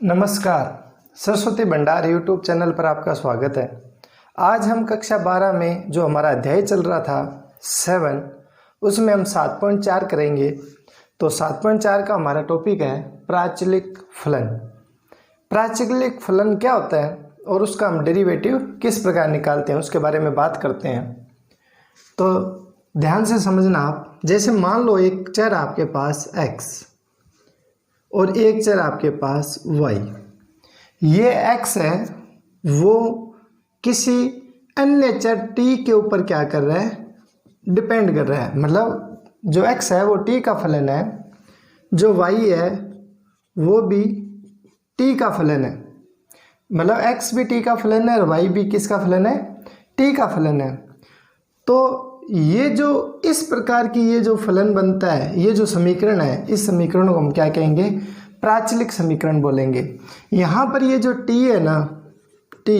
नमस्कार, सरस्वती भंडार YouTube channel पर आपका स्वागत है। आज हम कक्षा 12 में जो हमारा अध्याय चल रहा था 7, उसमें हम 7.4 करेंगे। तो 7.4 का हमारा टॉपिक है प्राचलिक फलन। प्राचलिक फलन क्या होता है और उसका हम डेरिवेटिव किस प्रकार निकालते हैं उसके बारे में बात करते हैं। तो ध्यान से समझना आप। जैसे मान लो एक चर आपके पास x और एक चर आपके पास y। ये x है, वो किसी अन्य चर t के ऊपर क्या कर रहा है, डिपेंड कर रहा है। मतलब जो x है वो t का फलन है, जो y है वो भी t का फलन है। मतलब x भी t का फलन है और y भी किसका फलन है, t का फलन है। तो ये जो इस प्रकार की ये जो फलन बनता है, ये जो समीकरण है, इस समीकरण को हम क्या कहेंगे, प्राचलिक समीकरण बोलेंगे। यहाँ पर ये जो t है ना, t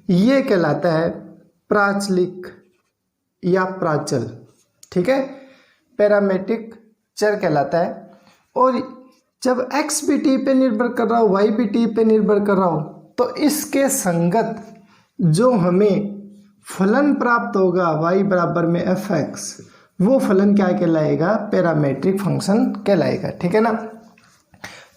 ये कहलाता है प्राचलिक या प्राचल, ठीक है, पैरामेट्रिक चर कहलाता है। और जब x भी t पे निर्भर कर रहा हो, y भी t पे निर्भर कर रहा हो, तो इसके संगत जो हमें फलन प्राप्त होगा y बराबर में f(x), वो फलन क्या कहलाएगा, पैरामेट्रिक फंक्शन कहलाएगा, ठीक है ना।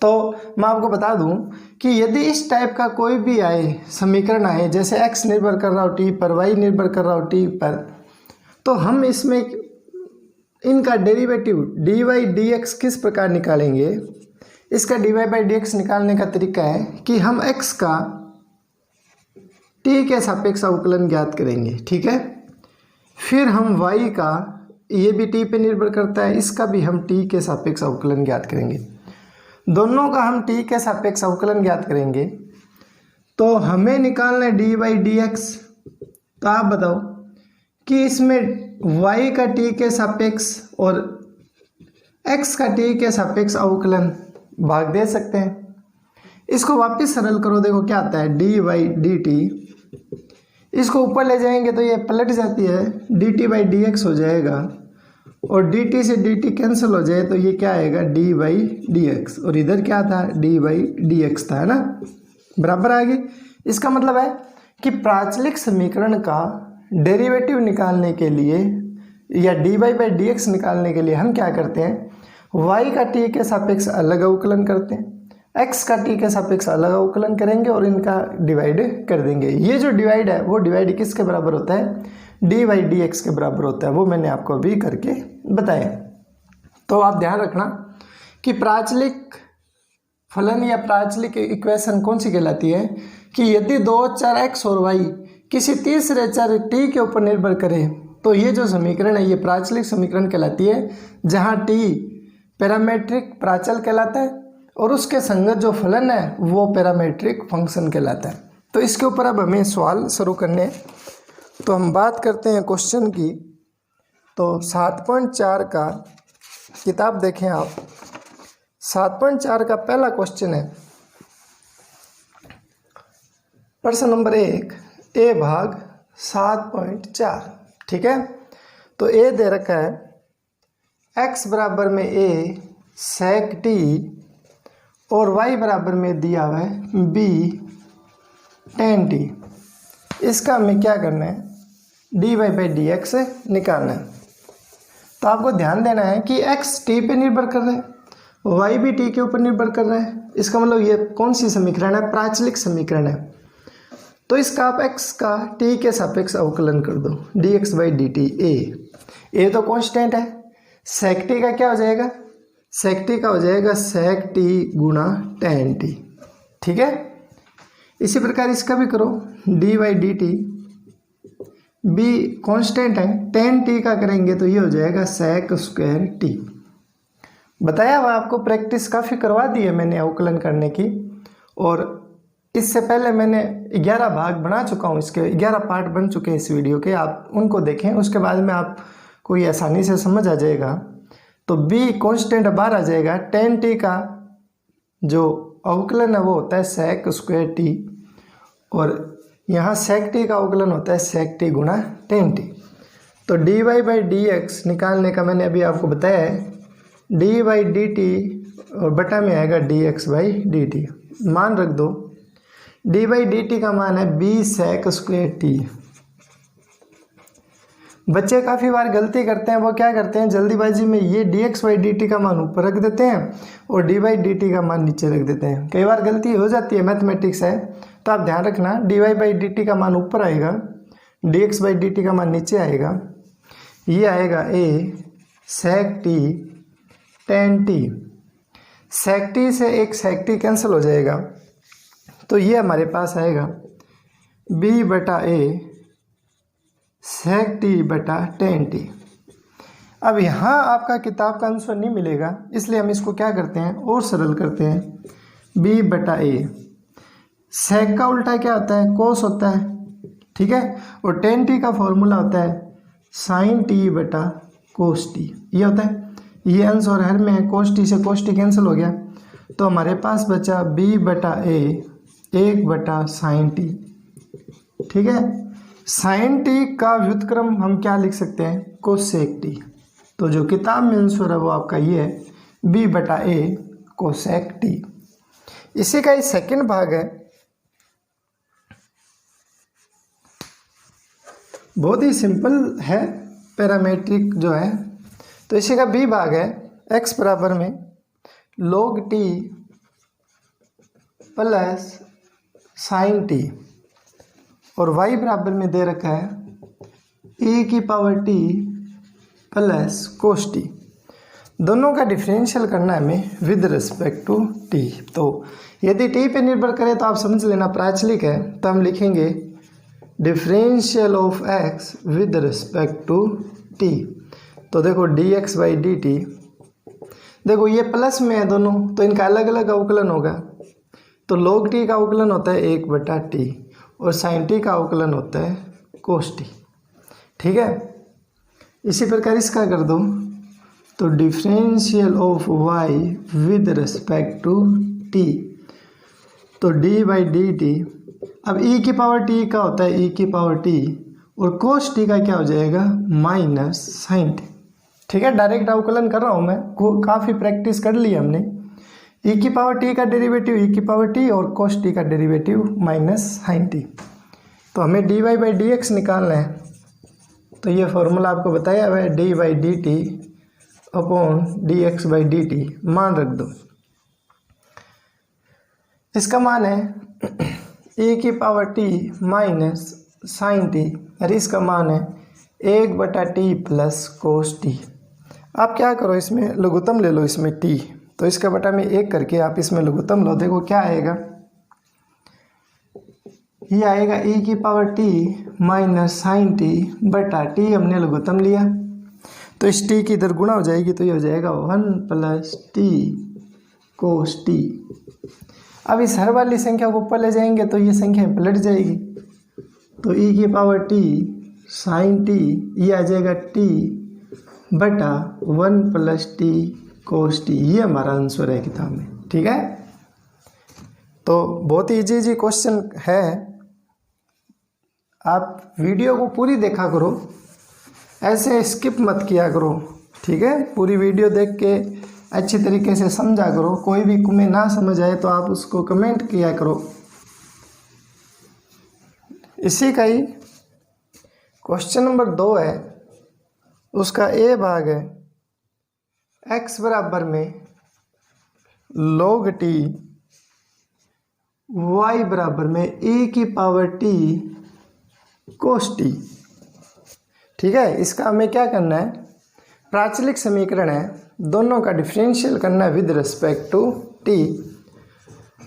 तो मैं आपको बता दूं कि यदि इस टाइप का कोई भी आए समीकरण आए, जैसे x निर्भर कर रहा हो t पर, y निर्भर कर रहा हो t पर, तो हम इसमें इनका डेरिवेटिव dy dx किस प्रकार निकालेंगे। इसका dy dx निकालने का तरीका है कि हम x का t के सापेक्ष अवकलन ज्ञात करेंगे, ठीक है। फिर हम y का, ये भी t पे निर्भर करता है, इसका भी हम t के सापेक्ष अवकलन ज्ञात करेंगे। दोनों का हम t के सापेक्ष अवकलन ज्ञात करेंगे। तो हमें निकालना है dy dx। तो आप बताओ कि इसमें y का t के सापेक्ष और x का t के सापेक्ष अवकलन भाग दे सकते हैं। इसको वापस सरल करो, देखो क्या आता है, dy dt। इसको ऊपर ले जाएंगे तो ये पलट जाती है, dt बाई dx हो जाएगा, और dt से dt कैंसिल हो जाए तो ये क्या आएगा, dy dx, और इधर क्या था, dy dx था, है ना, बराबर आ गई। इसका मतलब है कि प्राचलिक समीकरण का डेरिवेटिव निकालने के लिए या dy बाई dx निकालने के लिए हम क्या करते हैं, y का t के सापेक्ष अलग अवकलन करते हैं, x का t के सापेक्ष अलग अवकलन करेंगे और इनका डिवाइड कर देंगे। ये जो डिवाइड है वो डिवाइड किसके बराबर होता है, dy dx के बराबर होता है। वो मैंने आपको अभी करके बताया। तो आप ध्यान रखना कि प्राचलिक फलन या प्राचलिक इक्वेशन कौन सी कहलाती है कि यदि दो चर x और y किसी तीसरे चर t के ऊपर निर्भर करें, तो ये जो समीकरण है ये प्राचलिक समीकरण कहलाती है, जहाँ t पैरामेट्रिक प्राचल कहलाता है और उसके संगत जो फलन है वो पैरामेट्रिक फंक्शन कहलाता है। तो इसके ऊपर अब हमें सवाल शुरू करने। तो हम बात करते हैं क्वेश्चन की। तो 7.4 का किताब देखें आप। 7.4 का पहला क्वेश्चन है, प्रश्न नंबर 1, a भाग 7.4, ठीक है। तो a दे रखा है x बराबर में a sec t और y बराबर में दिया हुआ है b tan t। इसका हमें क्या करना है, dy बाई dx निकालना है। तो आपको ध्यान देना है कि x t पे निर्भर कर रहा है, y भी t के ऊपर निर्भर कर रहा है। इसका मतलब ये कौन सी समीकरण है, प्राचलिक समीकरण है। तो इसका आप x का t के सापेक्ष अवकलन कर दो, dx बाई dt। a तो कांस्टेंट है, sec t का क्या हो जाएगा, sec t का हो जाएगा sec t गुणा tan t, ठीक है। इसी प्रकार इसका भी करो, dy dt, b कांस्टेंट है, tan t का करेंगे तो ये हो जाएगा sec स्क्वायर t। बताया हुआ आपको, प्रैक्टिस काफ़ी करवा दी है मैंने अवकलन करने की, और इससे पहले मैंने 11 भाग बना चुका हूँ, इसके 11 पार्ट बन चुके हैं इस वीडियो के, आप उनको देखें, उसके बाद में आपको ये आसानी से समझ आ जाएगा। तो b कांस्टेंट बाहर आ जाएगा, tan t का जो अवकलन है वो होता है sec स्क्वायर t, और यहाँ sec t का अवकलन होता है sec t गुणा tan t। तो dy बाई dx निकालने का मैंने अभी आपको बताया है, dy dt और बटा में आएगा dx/dt। मान रख दो d/dt का मान है b sec स्क्वायर t। बच्चे काफ़ी बार गलती करते हैं, वो क्या करते हैं जल्दीबाजी में ये dx/dt का मान ऊपर रख देते हैं और d/dt का मान नीचे रख देते हैं। कई बार गलती हो जाती है, मैथमेटिक्स है, तो आप ध्यान रखना dy/dt का मान ऊपर आएगा, dx/dt का मान नीचे आएगा। ये आएगा a sec t tan t। sec t से एक sec t कैंसिल हो जाएगा, तो ये हमारे पास आएगा b/a sec t बटा tan t। अब यहाँ आपका किताब का आंसर नहीं मिलेगा, इसलिए हम इसको क्या करते हैं और सरल करते हैं। b/a sec का उल्टा क्या होता है, cos होता है, ठीक है। और tan t का फॉर्मूला होता है sin t बटा cos t, ये होता है। ये अंश और हर में cos t से cos t कैंसिल हो गया, तो हमारे पास बचा b/a 1/sin t, ठीक है। sin t का व्युत्क्रम हम क्या लिख सकते हैं, cosec t। तो जो किताब में आंसर है वो आपका ये है b/a cosec t। इसी का ही सेकंड भाग है, बहुत ही सिंपल है, पैरामेट्रिक जो है। तो इसी का b भाग है x बराबर में log t plus sin t और y बराबर में दे रखा है e⁻t प्लस cos t। दोनों का डिफरेंशियल करना है हमें विद रिस्पेक्ट टू t। तो यदि t पे निर्भर करे तो आप समझ लेना प्राचलिक है, तो हम लिखेंगे differential of x with respect to t। तो देखो dx/dt, देखो ये प्लस में है दोनों, तो इनका अलग अलग अवकलन होगा। तो log t का अवकलन होता है 1/t और sin t का अवकलन होता है cos t, ठीक है। इसी प्रकार इसका कर दो, तो differential of y with respect to t, तो d/dt। अब e⁻t का होता है e⁻t और cos t का क्या हो जाएगा -sin t, ठीक है। डायरेक्ट अवकलन कर रहा हूँ मैं, काफ़ी प्रैक्टिस कर ली हमने। e⁻t का डेरिवेटिव e⁻t और cos t का डेरिवेटिव -sin t। तो हमें dy/dx निकालना है, तो ये फॉर्मूला आपको बताया हुआ है dy/dt अपॉन dx/dt। मान रख दो, इसका मान है e⁻t माइनस sin t और इसका मान है 1/t प्लस cos t। आप क्या करो, इसमें लघुत्तम ले लो, इसमें t, तो इसका बटा में 1 करके आप इसमें लघुत्तम लो। देखो क्या आएगा, ये आएगा e⁻t माइनस sin t बटा t, हमने लघुत्तम लिया तो इस t की इधर गुणा हो जाएगी, तो ये हो जाएगा 1 + t cos t। अब इस हर वाली संख्या को ऊपर ले जाएंगे तो ये संख्या पलट जाएगी, तो e⁻t sin t ये आ जाएगा t बटा 1 + t cos t। ये हमारा आंसर है किताब में, ठीक है। तो बहुत ही इजी क्वेश्चन है, आप वीडियो को पूरी देखा करो, ऐसे स्किप मत किया करो, ठीक है। पूरी वीडियो देख के अच्छी तरीके से समझा करो, कोई भी तुम्हें ना समझ आए तो आप उसको कमेंट किया करो। इसी का ही क्वेश्चन नंबर 2 है, उसका ए भाग है x बराबर में log t, y बराबर में e⁻t cos t, ठीक है। इसका हमें क्या करना है, प्राचलिक समीकरण है, दोनों का डिफरेंशियल करना है विद रिस्पेक्ट टू t।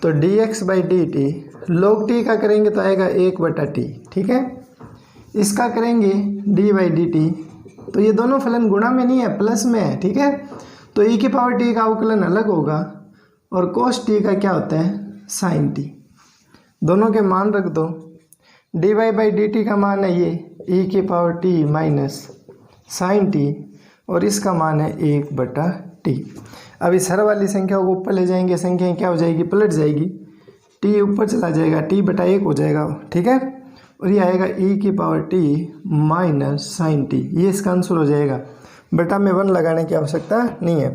तो dx/dt log t का करेंगे तो आएगा 1/t, ठीक है। इसका करेंगे d/dt, तो ये दोनों फलन गुणा में नहीं है, प्लस में है, ठीक है। तो e⁻t का अवकलन अलग होगा और cos t का क्या होता है sin t। दोनों के मान रख दो, dy/dt का मान है ये e⁻t माइनस sin t और इसका मान है 1/t। अब इस हर वाली संख्या को ऊपर ले जाएंगे, संख्या क्या हो जाएगी, पलट जाएगी, t ऊपर चला जाएगा, t/1 हो जाएगा, ठीक है। और ये आएगा e⁻t माइनस sin t, ये इसका आंसर हो जाएगा। बटा में 1 लगाने की आवश्यकता नहीं है।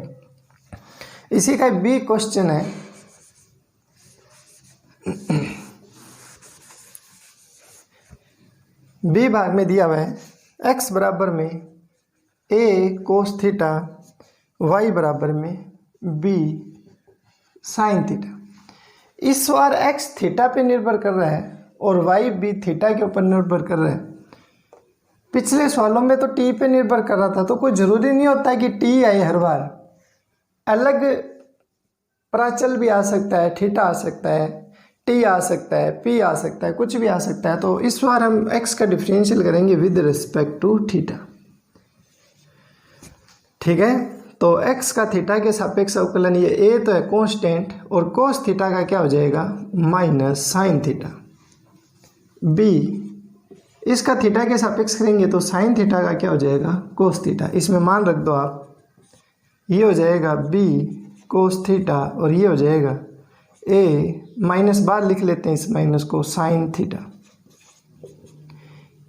इसी का बी क्वेश्चन है। बी भाग में दिया हुआ है x बराबर में a कोस थीटा, y बराबर में b साइन थीटा। इस बार x थीटा पे निर्भर कर रहा है और y भी थीटा के ऊपर निर्भर कर रहा है। पिछले सवालों में तो t पे निर्भर कर रहा था, तो कोई ज़रूरी नहीं होता कि t आए हर बार। अलग प्राचल भी आ सकता है, थीटा आ सकता है, t आ सकता है, p आ सकता है, कुछ भी आ सकता है। तो इस बार हम x का डिफरेंशियल करेंगे विद रिस्पेक्ट टू थीटा। ठीक है, तो x का थीटा के सापेक्ष अवकलन, ये a तो है कांस्टेंट, और कोस थीटा का क्या हो जाएगा माइनस साइन थीटा। b इसका थीटा के सापेक्ष करेंगे तो साइन थीटा का क्या हो जाएगा कोस थीटा। इसमें मान रख दो आप, ये हो जाएगा b कोस थीटा और ये हो जाएगा a, माइनस बाहर लिख लेते हैं इस माइनस को, साइन थीटा।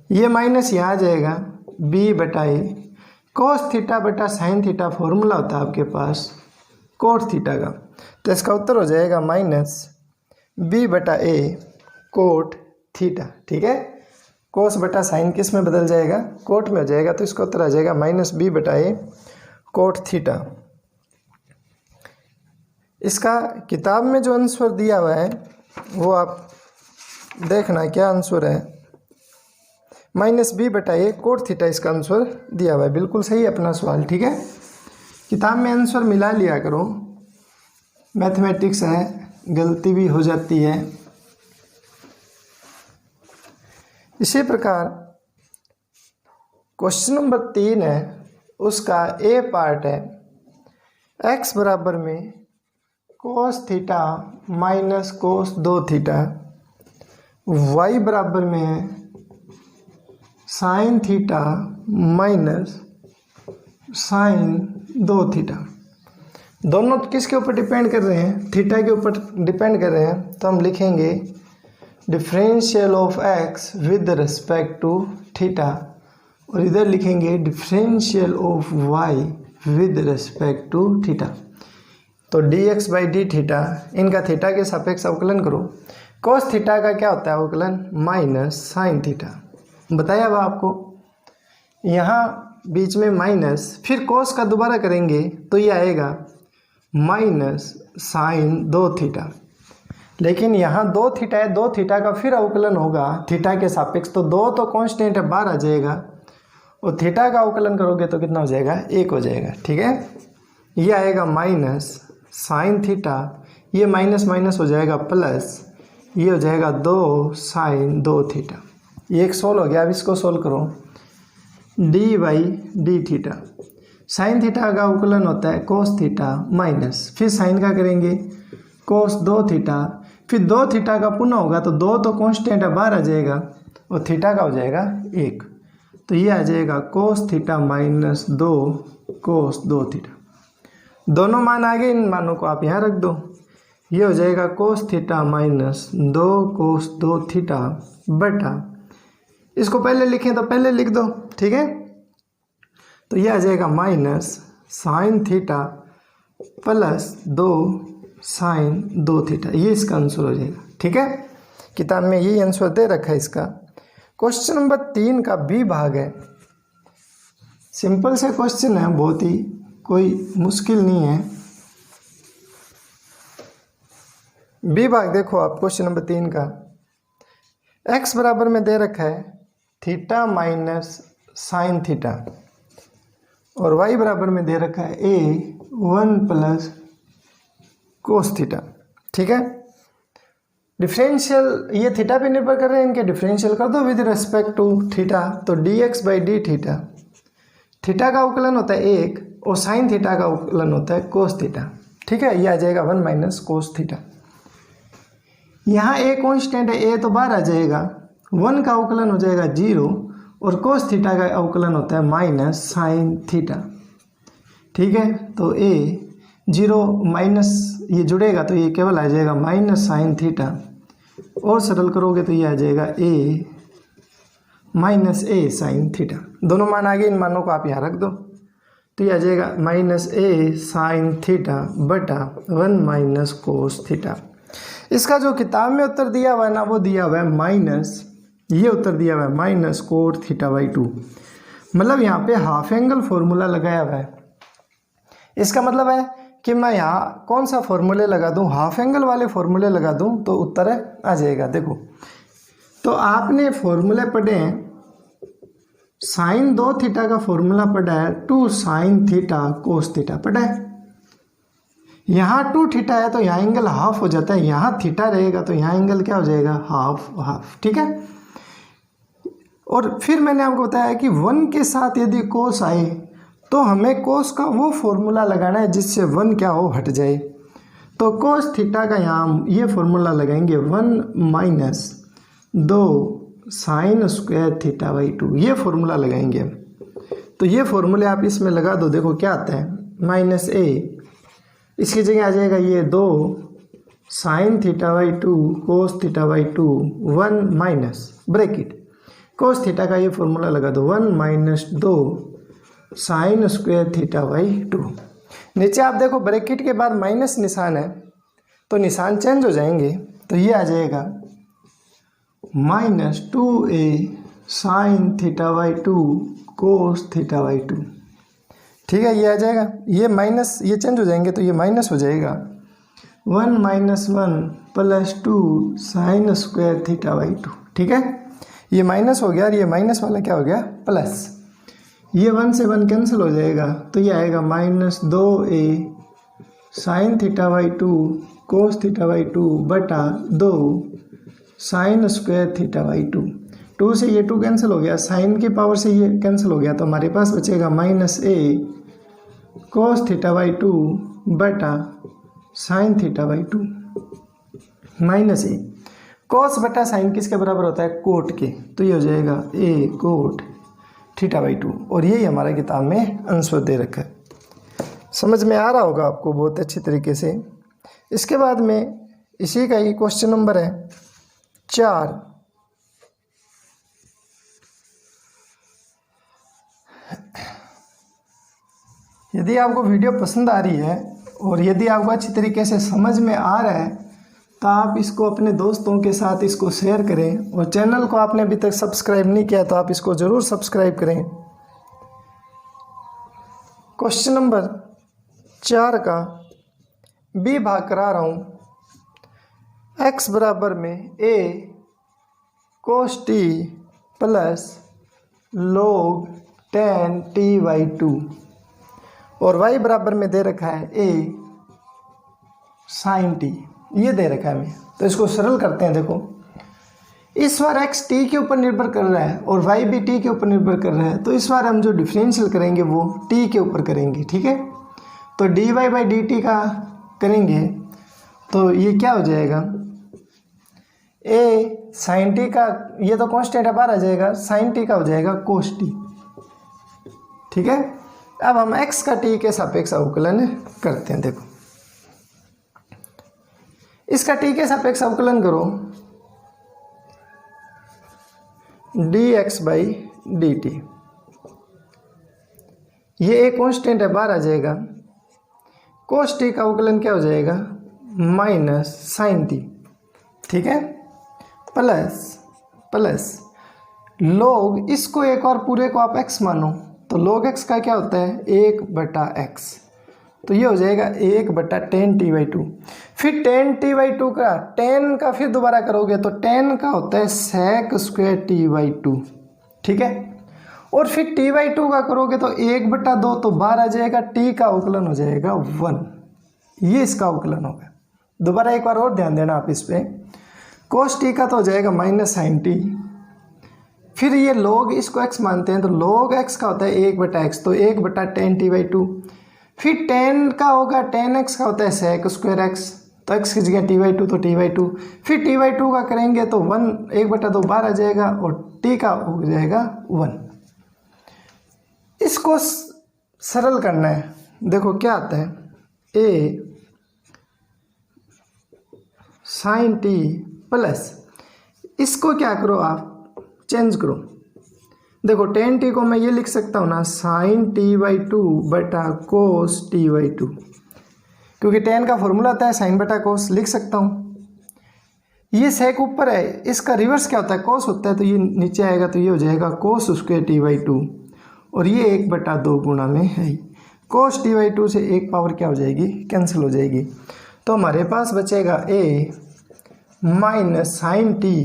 ये माइनस यहाँ आ जाएगा b बटा a, कोस थीटा बटा साइन थीटा फॉर्मूला होता है आपके पास कोट थीटा का। तो इसका उत्तर हो जाएगा माइनस b बटा a कोट थीटा। ठीक है, कोस बटा साइन किस में बदल जाएगा कोट में हो जाएगा, तो इसका उत्तर आ जाएगा माइनस b बटा a कोट थीटा। इसका किताब में जो आंसर दिया हुआ है वो आप देखना क्या आंसर है, माइनस b बटा a कोट थीटा इसका आंसर दिया हुआ है। बिल्कुल सही है अपना सवाल। ठीक है, किताब में आंसर मिला लिया करो, मैथमेटिक्स है, गलती भी हो जाती है। इसी प्रकार क्वेश्चन नंबर 3 है, उसका ए पार्ट है x बराबर में cos theta minus cos 2 theta, y बराबर में है sine theta minus sine 2 theta. दोनों किसके ऊपर डिपेंड कर रहे हैं थीटा के ऊपर डिपेंड कर रहे हैं। तो हम लिखेंगे differential of x with respect to theta, और इधर लिखेंगे differential of y with respect to theta. तो dx बाई डी थीटा, इनका थीटा के सापेक्ष अवकलन करो। कोस थीटा का क्या होता है अवकलन माइनस साइन थीटा, बताया हुआ आपको। यहाँ बीच में माइनस, फिर कोस का दोबारा करेंगे तो ये आएगा माइनस साइन 2 थीटा। लेकिन यहाँ 2 थीटा है, 2 थीटा का फिर अवकलन होगा थीटा के सापेक्ष, तो 2 तो कांस्टेंट है बाहर आ जाएगा, और थीटा का अवकलन करोगे तो कितना हो जाएगा 1 हो जाएगा। ठीक है, ये आएगा माइनस साइन थीटा, ये माइनस माइनस हो जाएगा प्लस, ये हो जाएगा 2 साइन 2 थीटा। ये एक सोल्व हो गया। अब इसको सोल्व करो, D by d theta, sine theta का अवकलन होता है कोस थीटा माइनस, फिर साइन का करेंगे कोस 2 थीटा, फिर 2 थीटा का पुनः होगा तो 2 तो कांस्टेंट है बाहर आ जाएगा, और थीटा का हो जाएगा 1, तो ये आ जाएगा कोस थीटा माइनस 2 कोस 2 थीटा। दोनों मान आ गए, इन मानों को आप यहाँ रख दो, ये हो जाएगा कोस थीटा माइनस 2 कोस 2 थीटा बटा, इसको पहले लिखें तो पहले लिख दो। ठीक है, तो ये आ जाएगा minus sine theta plus 2 sine 2 theta, ये इसका आंसर हो जाएगा। ठीक है, किताब में यही आंसर दे रखा है इसका। क्वेश्चन नंबर 3 का बी भाग है, सिंपल से क्वेश्चन है, बहुत ही कोई मुश्किल नहीं है। बी भाग देखो आप क्वेश्चन नंबर 3 का, x बराबर में दे रखा है थीटा माइनस साइन थीटा, और y बराबर में दे रखा है a 1 प्लस कोस थीटा। ठीक है, डिफरेंशियल ये थीटा पे निर्भर कर रहे हैं, इनके डिफरेंशियल कर दो विद रिस्पेक्ट टू थीटा। तो dx by d theta, theta का अवकलन होता है 1 और साइन थीटा का अवकलन होता है कोस थीटा। ठीक है, ये आ जाएगा 1 माइनस कोस थीटा। यहाँ a कांस्टेंट है, a तो बाहर आ जाएगा, 1 का अवकलन हो जाएगा 0, और कोस थीटा का अवकलन होता है माइनस साइन थीटा। ठीक है, तो a 0 माइनस ये जुड़ेगा तो ये केवल आ जाएगा माइनस साइन थीटा, और सरल करोगे तो ये आ जाएगा a minus a sine theta. दोनों मान आ गए, इन मानों को आप यहाँ रख दो। तो ये आ जाएगा माइनस ए साइन थीटा बटा 1 माइनस कोस थीटा। इसका जो किताब में उत्तर दिया हुआ है ना वो दिया हुआ है माइनस, ये उत्तर दिया हुआ है माइनस कोट थीटा बाई 2। मतलब यहाँ पे हाफ एंगल फॉर्मूला लगाया हुआ है। इसका मतलब है कि मैं यहाँ कौन सा फॉर्मूले लगा दूँ, हाफ एंगल वाले फॉर्मूले लगा दूँ तो उत्तर आ जाएगा। देखो तो आपने फॉर्मूले पढ़े हैं, साइन 2 थीटा का फॉर्मूला पढ़ा है 2 साइन थीटा कोस थीटा पढ़ा है। यहाँ 2 थीटा है तो यहाँ एंगल हाफ हो जाता है, यहाँ थीटा रहेगा तो यहाँ एंगल क्या हो जाएगा, हाफ हाफ। ठीक है। और फिर मैंने आपको बताया कि 1 के साथ यदि कोस आए तो हमें कोस का वो फॉर्मूला लगाना है जिससे 1 क्या हो, हट जाए। तो कोस थीटा का यहाँ ये फॉर्मूला लगाएंगे 1 minus 2 sine square theta by 2, ये फॉर्मूला लगाएंगे। तो ये फॉर्मूले आप इसमें लगा दो, देखो क्या आता है, माइनस ए, इसकी जगह आ जाएगा ये 2 sine theta by 2 cos theta by 2 1 minus bracket cos theta का ये फॉर्मूला लगा दो 1 minus 2 sine square theta by 2। नीचे आप देखो ब्रैकेट के बाद माइनस निशान है तो निशान चेंज हो जाएंगे, तो ये आ जाएगा minus 2a sine theta by 2 cos theta by 2। ठीक है, ये आ जाएगा, ये माइनस ये चेंज हो जाएंगे तो ये माइनस हो जाएगा 1 minus 1 plus 2 sine square theta by 2। ठीक है, ये माइनस हो गया और ये माइनस वाला क्या हो गया, प्लस। ये 1 से 1 कैंसिल हो जाएगा तो ये आएगा minus 2a sine theta by 2 cos theta by 2 बटा 2 साइन स्क्वायर थीटा बाई 2। 2 से ये 2 कैंसिल हो गया, साइन की पावर से ये कैंसिल हो गया तो हमारे पास बचेगा minus a cos theta by 2 बटा sine theta by 2। Minus a कोस बटा साइन किसके बराबर होता है, कोट के, तो ये हो जाएगा a कोट थीटा बाई 2। और यही हमारा किताब में आंसर दे रखा है। समझ में आ रहा होगा आपको बहुत अच्छी तरीके से। इसके बाद में इसी का ही क्वेश्चन नंबर है 4। यदि आपको वीडियो पसंद आ रही है और यदि आपको अच्छी तरीके से समझ में आ रहा है तो आप इसको अपने दोस्तों के साथ इसको शेयर करें, और चैनल को आपने अभी तक सब्सक्राइब नहीं किया तो आप इसको ज़रूर सब्सक्राइब करें। क्वेश्चन नंबर 4 का बी भाग करा रहा हूँ। x बराबर में a cos t plus log tan t by 2 और y बराबर में दे रखा है a साइन t, ये दे रखा है हमें। तो इसको सरल करते हैं। देखो इस बार x t के ऊपर निर्भर कर रहा है और y भी t के ऊपर निर्भर कर रहा है, तो इस बार हम जो डिफरेंशियल करेंगे वो t के ऊपर करेंगे। ठीक है, तो dy बाई dt का करेंगे तो ये क्या हो जाएगा, a साइन t का, ये तो कांस्टेंट है, बाहर आ जाएगा, साइन t का हो जाएगा कोस t। ठीक है, अब हम x का t के सापेक्ष अवकलन करते हैं। देखो इसका t के सापेक्ष अवकलन करो, dx बाई dt, ये एक कांस्टेंट है, बाहर आ जाएगा, कोस t का अवकलन क्या हो जाएगा, माइनस साइन t। ठीक है, प्लस log, इसको एक और पूरे को आप x मानो तो log x का क्या होता है, 1/x, तो ये हो जाएगा 1/tan t बाई 2। फिर tan t बाई 2 का tan का फिर दोबारा करोगे तो tan का होता है sec स्क्वायर t बाई 2। ठीक है, और फिर t बाई 2 का करोगे तो 1/2 तो बाहर आ जाएगा, t का अवकलन हो जाएगा 1, ये इसका अवकलन होगा। दोबारा एक बार और ध्यान देना आप इस पे, cos t का तो हो जाएगा माइनस साइन t, फिर ये log इसको x मानते हैं तो log x का होता है 1/x, तो 1/tan t बाई 2। फिर tan का होगा, tan x का होता है sec स्क्वायर x, तो x की जगह t बाई 2 तो t बाई 2। फिर t बाई 2 का करेंगे तो 1/2 बाहर आ जाएगा और t का हो जाएगा 1। इसको सरल करना है। देखो क्या आता है, a साइन t प्लस, इसको क्या करो आप चेंज करो, देखो tan t को मैं ये लिख सकता हूँ ना sin t/2 बटा cos t/2, क्योंकि tan का फॉर्मूला आता है sin बटा cos, लिख सकता हूँ। ये sec ऊपर है, इसका रिवर्स क्या होता है, cos होता है, तो ये नीचे आएगा तो ये हो जाएगा cos स्क्वायर t/2, और ये 1/2 गुणा में है। cos t/2 से एक पावर क्या हो जाएगी, कैंसिल हो जाएगी। तो हमारे पास बचेगा a minus sine t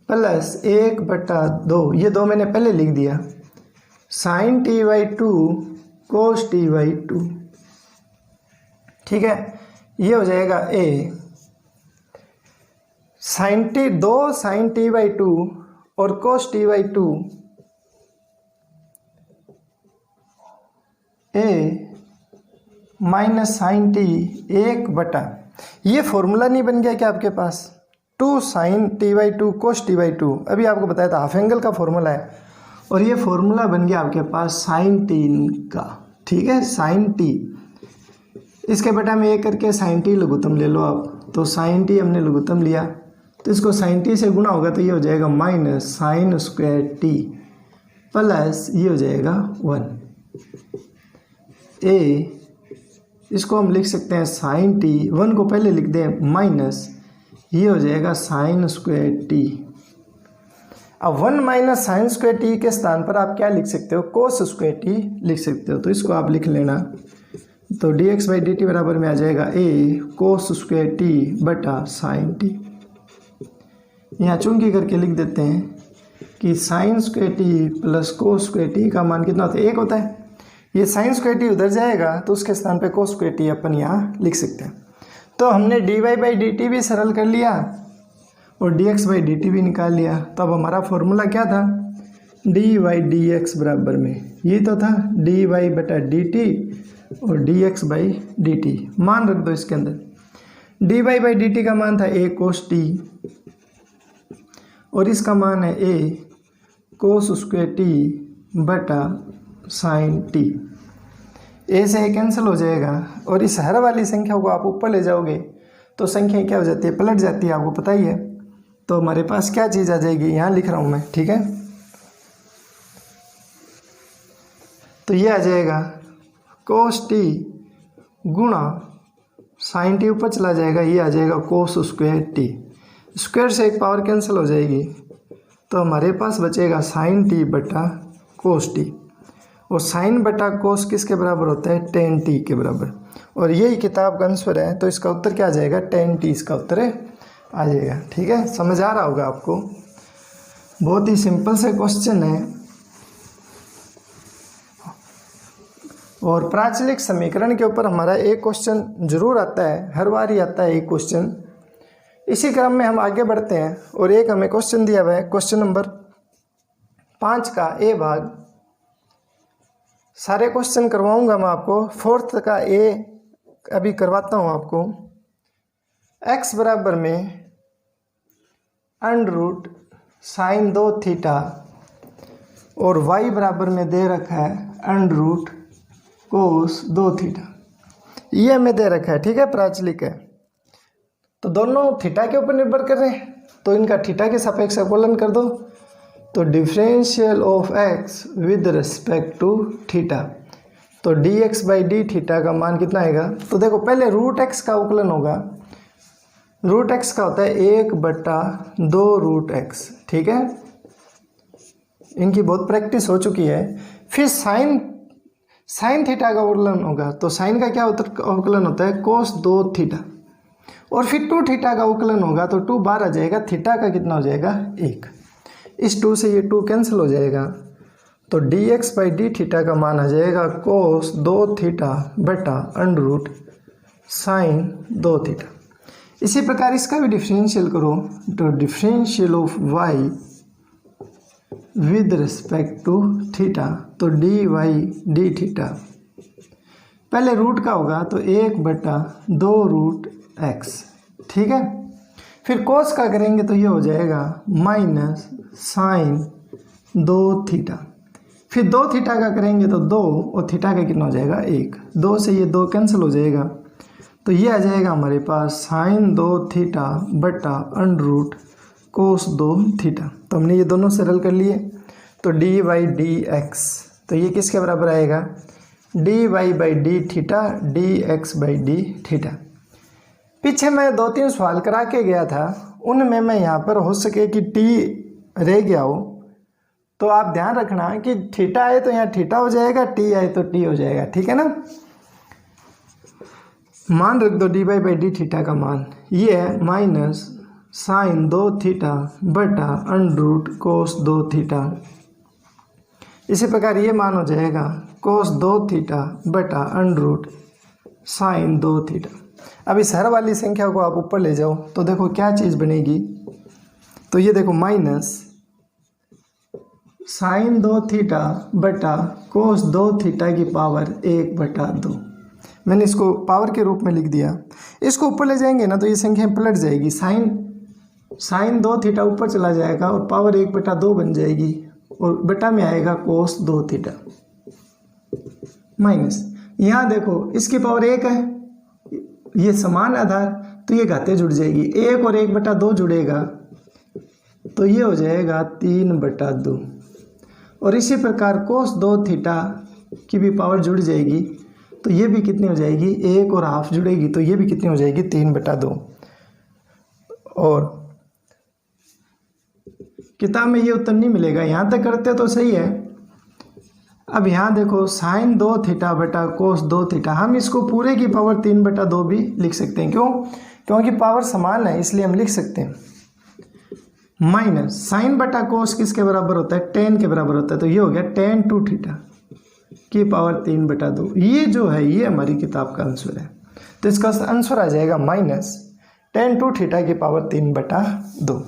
plus 1/2, ये 2 मैंने पहले लिख दिया, साइन t/2 cos t/2, ठीक है। ये हो जाएगा a sign T, 2 sign t/2 और cos t/2 a minus sine t 1/, ये फॉर्मूला नहीं बन गया क्या आपके पास, 2 साइन t/2 cos t/2, अभी आपको बताया था हाफ एंगल का फॉर्मूला है, और ये फॉर्मूला बन गया आपके पास साइन टी का, ठीक है। साइन टी इसके बटा में एक करके साइन टी लघुत्तम ले लो आप, तो साइन टी हमने लघुत्तम लिया, तो इसको साइन टी से गुणा होगा तो ये हो जाएगा minus sine square T plus ये हो जाएगा 1 a, इसको हम लिख सकते हैं साइन टी, 1 को पहले लिख दें माइनस, ये हो जाएगा साइन स्क्वायर टी। अब 1 माइनस साइन स्क्वायर टी के स्थान पर आप क्या लिख सकते हो, कोस स्क्वायर टी लिख सकते हो, तो इसको आप लिख लेना। तो dx/dt बराबर में आ जाएगा a कोस स्क्वायर टी बटा साइन टी। यहाँ चुंगी करके लिख देते हैं कि sine square T plus cos square T का मान कितना होता है, 1 होता है। ये साइन स्क्वायर टी उधर जाएगा तो उसके स्थान पे कोस स्क्वायर टी अपन यहाँ लिख सकते हैं। तो हमने dy/dt भी सरल कर लिया और dx/dt भी निकाल लिया। तो अब हमारा फॉर्मूला क्या था, dy/dx बराबर में ये तो था dy/dt और dx/dt, मान रख दो इसके अंदर। dy/dt का मान था a cos t और इसका मान है a cos स्क्वायर t बटा साइन टी। ए से ए कैंसिल हो जाएगा और इस हर वाली संख्या को आप ऊपर ले जाओगे तो संख्या क्या हो जाती है, पलट जाती है, आपको पता ही है। तो हमारे पास क्या चीज़ आ जाएगी, यहाँ लिख रहा हूँ मैं, ठीक है। तो ये आ जाएगा कोस टी गुणा साइन टी ऊपर चला जाएगा, ये आ जाएगा कोस स्क्वायर टी, स्क्वायर से एक पावर कैंसिल हो जाएगी, तो हमारे पास बचेगा साइन टी बटा कोस टी, और साइन बटा कोस किसके बराबर होता है, टेन टी के बराबर। और यही किताब का आंसर है, तो इसका उत्तर क्या आ जाएगा, टेन टी इसका उत्तर आ जाएगा, ठीक है। समझ आ रहा होगा आपको, बहुत ही सिंपल से क्वेश्चन है। और प्राचलिक समीकरण के ऊपर हमारा एक क्वेश्चन जरूर आता है, हर बार ही आता है एक क्वेश्चन। इसी क्रम में हम आगे बढ़ते हैं और एक हमें क्वेश्चन दिया हुआ है, क्वेश्चन नंबर 5 का ए भाग। सारे क्वेश्चन करवाऊंगा मैं आपको, 4th का ए अभी करवाता हूं आपको। x बराबर में √ साइन 2 थीटा और y बराबर में दे रखा है √ कोस 2 थीटा, ये हमें दे रखा है, ठीक है, प्राचलिक है। तो दोनों थीटा के ऊपर निर्भर कर रहे हैं, तो इनका थीटा के सापेक्ष अवकलन कर दो। तो differential of x with respect to theta, तो dx/d थीटा का मान कितना आएगा। तो देखो पहले √x का अवकलन होगा, √x का होता है 1/2 √x, ठीक है, इनकी बहुत प्रैक्टिस हो चुकी है। फिर साइन थीटा का अवकलन होगा, तो साइन का क्या अवकलन होता है, कोस 2 थीटा, और फिर 2 थीटा का अवकलन होगा, तो 2 बार आ जाएगा, थीटा का कितना हो जाएगा 1, इस 2 से ये 2 कैंसिल हो जाएगा। तो dx/d थीटा का मान आ जाएगा कोस 2 थीटा बटा √ साइन 2 थीटा। इसी प्रकार इसका भी डिफरेंशियल करो, तो differential of y with respect to theta, तो dy/d थीटा पहले रूट का होगा, तो 1/2 √x, ठीक है। फिर कोस का करेंगे तो ये हो जाएगा माइनस साइन 2 थीटा, फिर 2 थीटा का करेंगे तो 2 और थीटा का कितना हो जाएगा 1, 2 से ये 2 कैंसिल हो जाएगा, तो ये आ जाएगा हमारे पास साइन 2 थीटा बटा √ कोस 2 थीटा। तो हमने ये दोनों सरल कर लिए। तो डी वाई डी एक्स, तो ये किसके बराबर आएगा, d y by d theta d x by d theta. पीछे मैं 2-3 सवाल करा के गया था, उनमें मैं यहाँ पर हो सके कि टी रह गया हो, तो आप ध्यान रखना कि थीटा आए तो यहाँ थीटा हो जाएगा, टी आए तो टी हो जाएगा, ठीक है ना। मान रख दो d y by d theta का मान ये है माइनस साइन 2 थीटा बटा अंडर रूट कोस 2 थीटा। इसी प्रकार ये मान हो जाएगा कोस 2 थीटा बटा अंडर रूट साइन 2 थीटा। अब इस हर वाली संख्या को आप ऊपर ले जाओ तो देखो क्या चीज़ बनेगी, तो ये देखो माइनस साइन 2 थीटा बटा कोस 2 थीटा की पावर 1/2। मैंने इसको पावर के रूप में लिख दिया। इसको ऊपर ले जाएंगे ना तो ये संख्या पलट जाएगी, साइन 2 थीटा ऊपर चला जाएगा और पावर 1/2 बन जाएगी और बटा में आएगा कोस 2 थीटा माइनस, यहाँ देखो इसकी पावर 1 है, ये समान आधार तो ये घाते जुड़ जाएगी, 1 और 1/2 जुड़ेगा तो ये हो जाएगा 3/2। और इसी प्रकार कोस 2 थीटा की भी पावर जुड़ जाएगी तो ये भी कितनी हो जाएगी, 1 और हाफ जुड़ेगी तो ये भी कितनी हो जाएगी 3/2। और किताब में ये उत्तर नहीं मिलेगा, यहाँ तक करते तो सही है। अब यहाँ देखो साइन 2 थीटा बटा कोस 2 थीटा, हम इसको पूरे की पावर 3/2 भी लिख सकते हैं, क्यों, क्योंकि पावर समान है इसलिए हम लिख सकते हैं। माइनस साइन बटा कोस किसके बराबर होता है, tan के बराबर होता है, तो ये हो गया tan 2 थीटा की पावर 3/2। ये जो है ये हमारी किताब का आंसर है, तो इसका आंसर आ जाएगा माइनस tan 2 थीटा की पावर 3/2।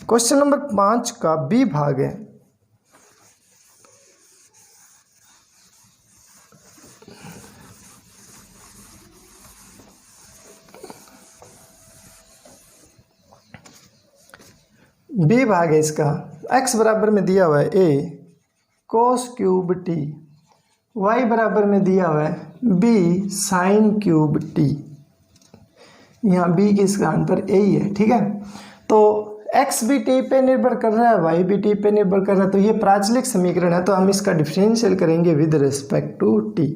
क्वेश्चन नंबर 5 का बी भाग है। बी भाग है इसका, x बराबर में दिया हुआ है a cos cube t, y बराबर में दिया हुआ है b साइन क्यूब t। यहाँ b के स्थान पर a ही है, ठीक है। तो x भी t पे निर्भर कर रहा है, y भी t पे निर्भर कर रहा है, तो ये प्राचलिक समीकरण है, तो हम इसका डिफरेंशियल करेंगे विद रिस्पेक्ट टू t,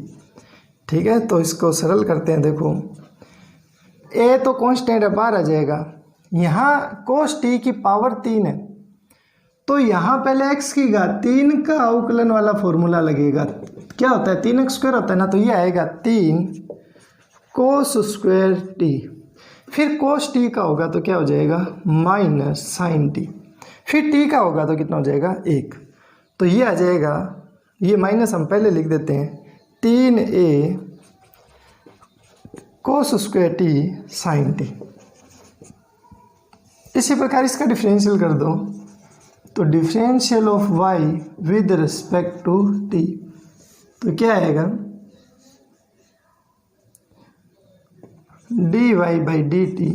ठीक है। तो इसको सरल करते हैं, देखो a तो कांस्टेंट है, बाहर आ जाएगा। यहाँ कोस t की पावर 3 है तो यहाँ पहले x की घात 3 का अवकलन वाला फॉर्मूला लगेगा। क्या होता है, 3x² होता है ना, तो ये आएगा 3 कोस स्क्वायर t, फिर कोस t का होगा तो क्या हो जाएगा माइनस साइन t, फिर t का होगा तो कितना हो जाएगा 1, तो ये आ जाएगा, ये माइनस हम पहले लिख देते हैं 3a cos square t sine t। इसी प्रकार इसका डिफरेंशियल कर दो तो differential of y with respect to t, तो क्या आएगा dy बाई डी टी,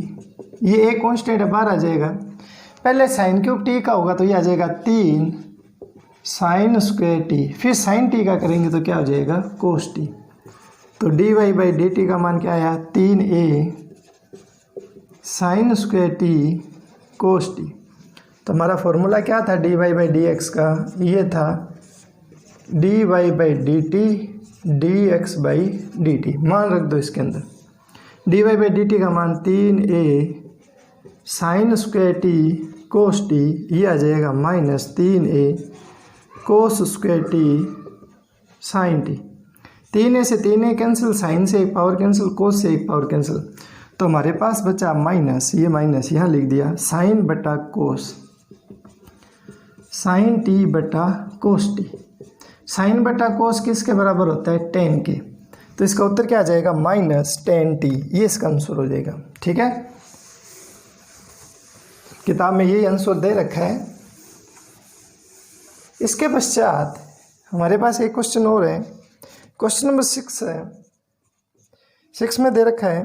ये एक कांस्टेंट है, बाहर आ जाएगा। पहले साइन क्यूब t का होगा तो ये आ जाएगा 3 साइन स्क्वायर t, फिर साइन t का करेंगे तो क्या हो जाएगा कोस t, तो dy बाई डी टी का मान क्या आया 3a sine square t cos t। तो हमारा फॉर्मूला क्या था dy बाई डी एक्स का, ये था dy by D T D x by D T, मान रख दो इसके अंदर। dy बाई डी टी का मान 3a sine square t cos t, ये आ जाएगा minus 3a cos square t sine t। 3a से 3a कैंसिल, साइन से एक पावर कैंसिल, कोस से एक पावर कैंसिल, तो हमारे पास बचा माइनस, ये माइनस यहाँ लिख दिया साइन बटा कोस, साइन t बटा कोस t। साइन बटा कोस किसके बराबर होता है tan के, तो इसका उत्तर क्या आ जाएगा माइनस tan t, ये इसका आंसर हो जाएगा, ठीक है। किताब में यही आंसर दे रखा है। इसके पश्चात हमारे पास एक क्वेश्चन और है, क्वेश्चन नंबर 6 है। 6 में दे रखा है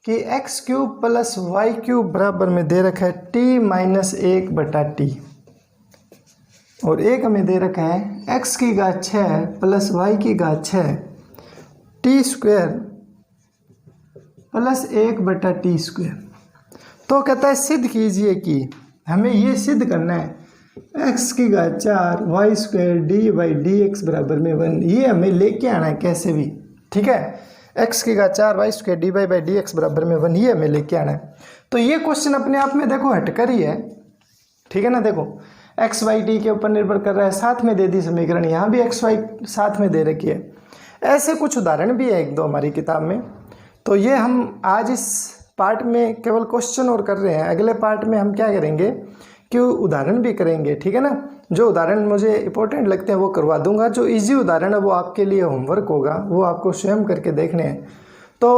कि x³ प्लस y³ बराबर में दे रखा है t-1/t, और एक हमें दे रखा है x की घात 6 प्लस y की घात 6 t² प्लस 1/t²। तो कहता है सिद्ध कीजिए कि, हमें ये सिद्ध करना है एक्स की घात 4 y square d by d x बराबर में 1। ये हमें लेके आना है कैसे भी, ठीक है। एक्स की घात 4 y square d by d x बराबर में 1, ये हमें लेके आना है। तो ये क्वेश्चन अपने आप में देखो हटकर ही है, ठीक है ना। देखो एक्स वाई टी के ऊपर निर्भर कर रहा है, साथ में दे दी समीकरण, यहाँ भी एक्स वाई साथ में दे रखी है। ऐसे कुछ उदाहरण भी है 1-2 हमारी किताब में। तो ये हम आज इस पार्ट में केवल क्वेश्चन और कर रहे हैं, अगले पार्ट में हम क्या करेंगे कि उदाहरण भी करेंगे, ठीक है ना। जो उदाहरण मुझे इंपॉर्टेंट लगते हैं वो करवा दूंगा, जो इजी उदाहरण है वो आपके लिए होमवर्क होगा, वो आपको स्वयं करके देखने हैं। तो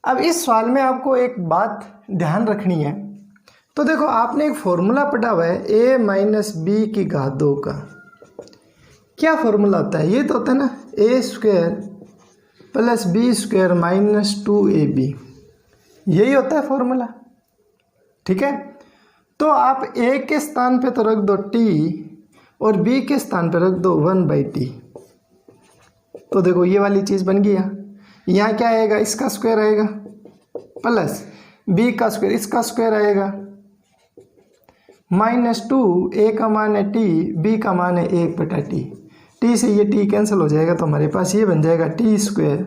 अब इस सवाल में आपको एक बात ध्यान रखनी है। तो देखो आपने एक फॉर्मूला पढ़ा हुआ है a माइनस बी की घात 2 का। क्या फॉर्मूला होता है? ये तो होता है ना a square plus b square minus 2ab, यही होता है फॉर्मूला, ठीक है। तो आप a के स्थान पे तो रख दो t और b के स्थान पे रख दो 1/t। तो देखो ये वाली चीज़ बन गई। यहाँ क्या आएगा? इसका स्क्वायर आएगा प्लस b का स्क्वायर, इसका स्क्वायर आएगा -2। a का मान है t, b का मान है 1/t। t से ये t कैंसिल हो जाएगा, तो हमारे पास ये बन जाएगा t square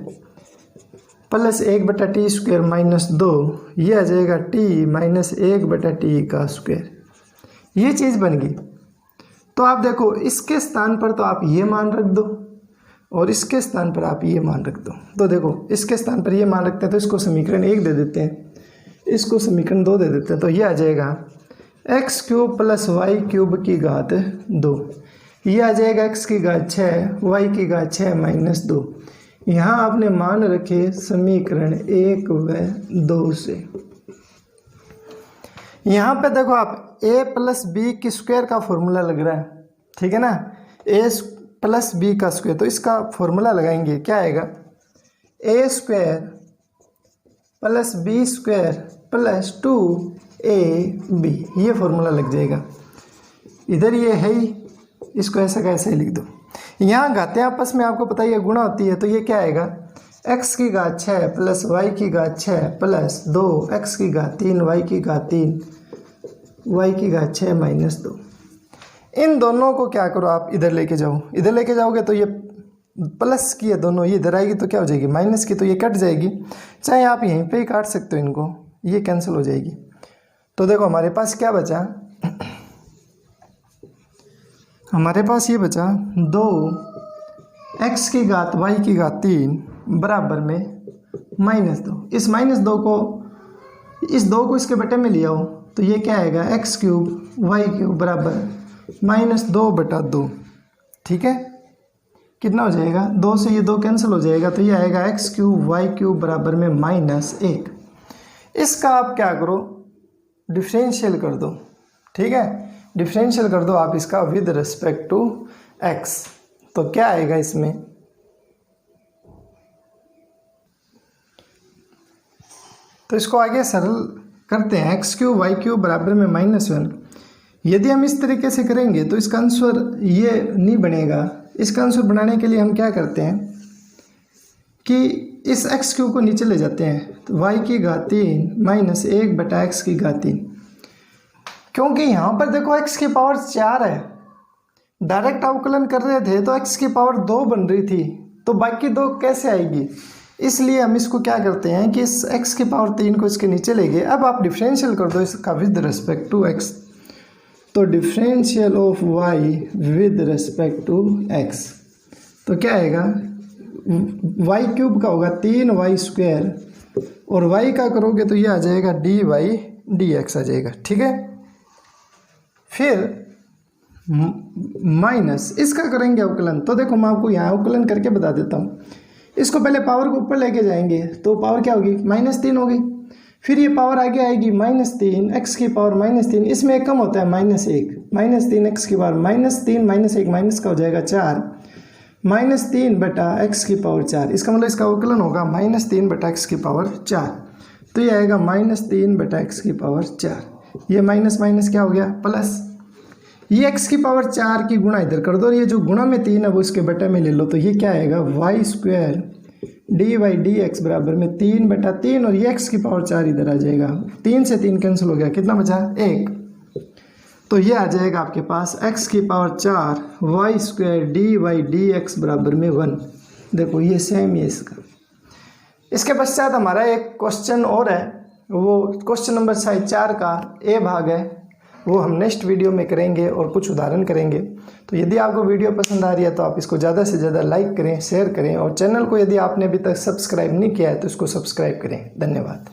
plus 1/t square minus 2, ये आ जाएगा t माइनस 1/t का स्क्वायर। ये चीज़ बन गई। तो आप देखो इसके स्थान पर तो आप ये मान रख दो और इसके स्थान पर आप ये मान रख दो। तो देखो इसके स्थान पर ये मान रखते हैं तो इसको समीकरण 1 दे देते हैं, इसको समीकरण 2 दे देते हैं। तो ये आ जाएगा x cube plus y cube की घात 2, ये आ जाएगा एक्स की घात 6 वाई की घात 6 माइनस 2। यहाँ आपने मान रखे समीकरण 1 व 2 से। यहाँ पे देखो आप a प्लस बी की स्क्वायर का फॉर्मूला लग रहा है, ठीक है ना, a प्लस बी का स्क्वायर। तो इसका फॉर्मूला लगाएंगे, क्या आएगा? a square plus b square plus 2ab, ये फॉर्मूला लग जाएगा। इधर ये है ही, इसको ऐसा कैसे लिख दो। यहाँ घातें आपस में आपको पता ही है गुणा होती है, तो ये क्या आएगा? x की घात 6 प्लस वाई की घात 6 प्लस 2 x की घात 3 वाई की घात 3 वाई की घात 6 माइनस 2। इन दोनों को क्या करो आप इधर लेके जाओ, इधर लेके जाओगे तो ये प्लस की है दोनों, ये इधर आएगी तो क्या हो जाएगी? माइनस की, तो ये कट जाएगी। चाहे आप यहीं पे ही काट सकते हो इनको, ये कैंसिल हो जाएगी। तो देखो हमारे पास क्या बचा? हमारे पास ये बचा 2x की घात वाई की घात 3 बराबर में -2। इस -2 को, इस 2 को इसके बटे में लिया हो तो ये क्या आएगा? x क्यूब वाई क्यूब बराबर -2/2, ठीक है। कितना हो जाएगा? 2 से ये 2 कैंसिल हो जाएगा, तो ये आएगा x क्यूब वाई क्यूब बराबर में -1। इसका आप क्या करो? डिफरेंशियल कर दो, ठीक है। डिफरेंशियल कर दो आप इसका विद रिस्पेक्ट टू x। तो क्या आएगा इसमें? तो इसको आगे सरल करते हैं। x क्यूब वाई क्यूब बराबर में -1। यदि हम इस तरीके से करेंगे तो इसका आंसर ये नहीं बनेगा। इसका आंसर बनाने के लिए हम क्या करते हैं कि इस x क्यूब को नीचे ले जाते हैं, तो y की घात 3 माइनस 1/x की घात 3। क्योंकि यहाँ पर देखो x की पावर 4 है, डायरेक्ट अवकलन कर रहे थे तो x की पावर 2 बन रही थी, तो बाकी 2 कैसे आएगी? इसलिए हम इसको क्या करते हैं कि इस x की पावर 3 को इसके नीचे ले गए। अब आप डिफरेंशियल कर दो इसका विद रिस्पेक्ट टू x। तो differential of y with respect to x, तो क्या आएगा? वाई क्यूब का होगा 3y स्क्वायर और y का करोगे तो ये आ जाएगा dy/dx आ जाएगा, ठीक है। फिर माइनस इसका करेंगे अवकलन। तो देखो मैं आपको यहाँ अवकलन करके बता देता हूँ। इसको पहले पावर को ऊपर लेके जाएंगे तो पावर क्या होगी? -3 होगी। फिर ये पावर आगे आएगी -3 x की पावर -3, इसमें एक कम होता है -1 -3 x की पावर -3 -1 माइनस का हो जाएगा 4 -3/x की पावर 4। इसका मतलब इसका अवकलन होगा -3/x की पावर 4। तो ये आएगा -3/x की पावर 4। ये माइनस माइनस क्या हो गया? प्लस। ये x की पावर 4 की गुणा इधर कर दो और ये जो गुणा में 3 है वो इसके बटे में ले लो। तो ये क्या आएगा? वाई स्क्वायर dy/dx बराबर में 3/3 और ये x की पावर 4 इधर आ जाएगा। 3 से 3 कैंसिल हो गया, कितना बचा? 1। तो ये आ जाएगा आपके पास x की power 4 y square d y d x बराबर में 1। देखो ये सेम ही है इसका। इसके पश्चात हमारा एक क्वेश्चन और है, वो क्वेश्चन नंबर 4 का ए भाग है, वो हम नेक्स्ट वीडियो में करेंगे और कुछ उदाहरण करेंगे। तो यदि आपको वीडियो पसंद आ रही है तो आप इसको ज़्यादा से ज़्यादा लाइक करें, शेयर करें और चैनल को यदि आपने अभी तक सब्सक्राइब नहीं किया है तो इसको सब्सक्राइब करें। धन्यवाद।